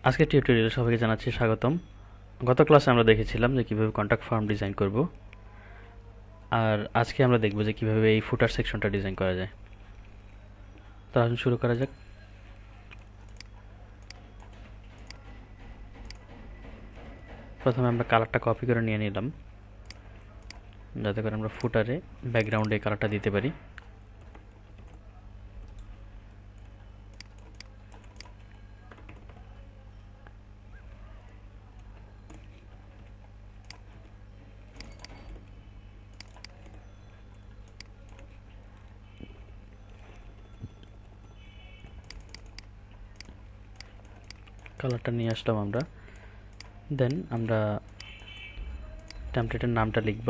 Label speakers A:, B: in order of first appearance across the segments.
A: আজকের টিউটোরিয়ালে সবাইকে জানাচ্ছি স্বাগতম। গত ক্লাসে আমরা দেখেছিলাম যে কিভাবে কন্টাক্ট ফর্ম ডিজাইন করব, আর আজকে আমরা দেখব যে কিভাবে এই ফুটার সেকশনটা ডিজাইন করা যায়। তো আসুন শুরু করা যাক। প্রথমে আমরা কালারটা কপি করে নিয়ে নিলাম, যাতে করে আমরা ফুটারে ব্যাকগ্রাউন্ডে কালারটা দিতে পারি। কালারটা নিয়ে আসলাম আমরা। দেন আমরা টেমপ্লেটের নামটা লিখব।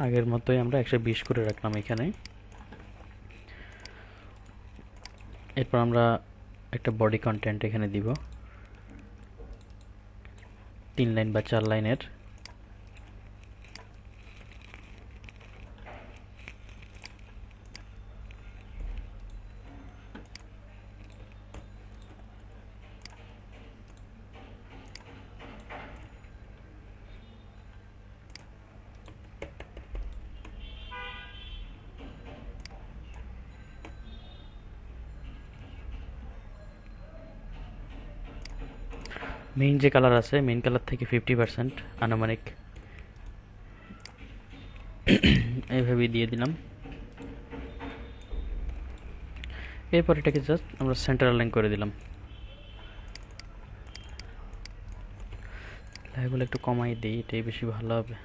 A: আগের মতোই আমরা 120 করে রাখলাম এখানে। এরপর আমরা একটা বডি কন্টেন্ট এখানে দিব 3 লাইন বা 4 লাইনের। মেইন যে কালার আছে, মেইন কালার থেকে 50% আনুমানিক এইভাবে দিয়ে দিলাম। এরপর এটাকে জাস্ট আমরা সেন্টার লাইন করে দিলাম। লাইনগুলো একটু কমাই দিই, এটাই বেশি ভালো হবে।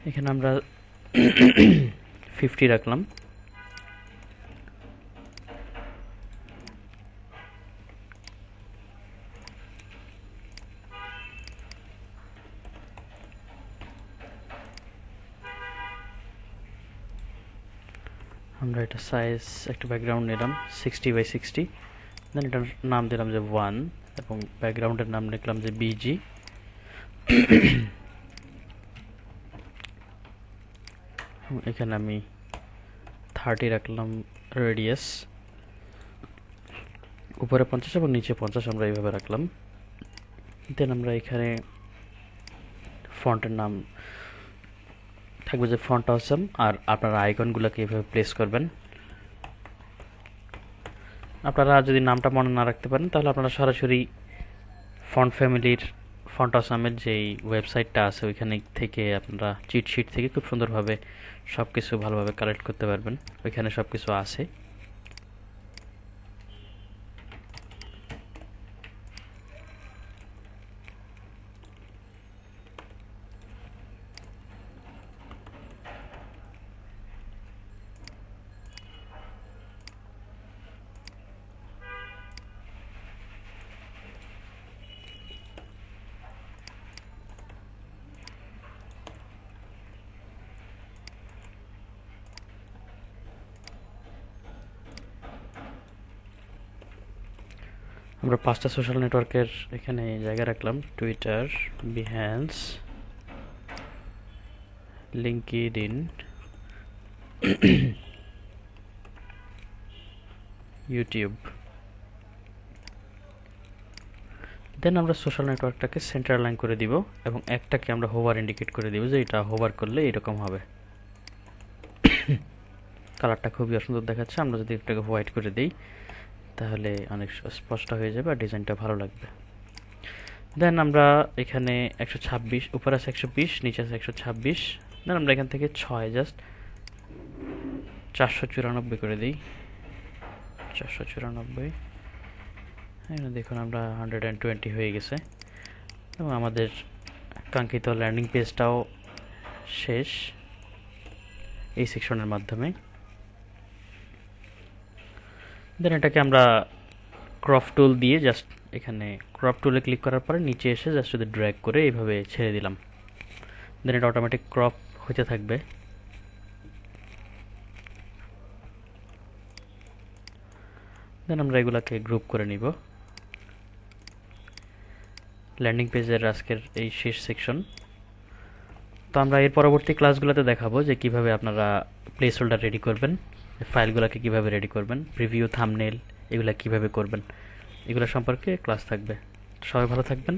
A: এখানে আমরা 50 রাখলাম। আমরা এটা সাইজ একটা ব্যাকগ্রাউন্ড নিলাম 60x60। দেন এটার নাম দিলাম যে 1 এবং ব্যাকগ্রাউন্ডের নাম লিখলাম যে বিজি। এখানে আমি 30 রাখলাম রেডিয়াস, উপরে 50 এবং নিচে 50 আমরা এইভাবে রাখলাম। দেন আমরা এখানে ফন্টের নাম থাকবে যে ফন্ট অসম, আর আপনারা আইকনগুলোকে এইভাবে প্লেস করবেন। আপনারা যদি নামটা মনে না রাখতে পারেন তাহলে আপনারা সরাসরি ফন্ট ফ্যামিলির ফন্ট অসামের যেই ওয়েবসাইটটা আছে ওইখানে থেকে আপনারা চিট শিট থেকে খুব সুন্দরভাবে সব কিছু ভালোভাবে কালেক্ট করতে পারবেন। ওইখানে সব কিছু আছে। আমরা 5টা সোশ্যাল নেটওয়ার্কের এখানে জায়গা রাখলাম: টুইটার, বিহ্যান্স, লিঙ্কডইন, ইউটিউব। দেন আমরা সোশ্যাল নেটওয়ার্কটাকে সেন্টার লাইন করে দিব এবং একটাকে আমরা হোভার ইন্ডিকেট করে দিব যে এটা হোভার করলে এরকম হবে। কালারটা খুবই সুন্দর দেখাচ্ছে। আমরা যদি এটাকে হোয়াইট করে দিই তাহলে অনেক স্পষ্ট হয়ে যাবে আর ডিজাইনটা ভালো লাগবে। দেন আমরা এখানে 126, উপরে আছে 120, নিচে আছে 126। দেন আমরা এখান থেকে 6 জাস্ট 494 করে দিই। 494। এখানে দেখুন আমরা 120 হয়ে গেছে এবং আমাদের কাঙ্ক্ষিত ল্যান্ডিং পেজটাও শেষ এই সেকশনের মাধ্যমে। দেন এটাকে আমরা ক্রপ টুল দিয়ে জাস্ট এখানে ক্রপ টুলে ক্লিক করার পরে নিচে এসে জাস্ট যদি ড্র্যাগ করে এইভাবে ছেড়ে দিলাম, দেন এটা অটোমেটিক ক্রপ হতে থাকবে। দেন আমরা এগুলাকে গ্রুপ করে নিব। ল্যান্ডিং পেজের আজকের এই শেষ সেকশন। তো আমরা এর পরবর্তী ক্লাসগুলোতে দেখাবো যে কিভাবে আপনারা প্লেস হোল্ডার রেডি করবেন, ফাইলগুলোকে কিভাবে রেডি করবেন, প্রিভিউ, থাম্বনেল এগুলা কিভাবে করবেন, এগুলো সম্পর্কে ক্লাস থাকবে। সবাই ভালো থাকবেন।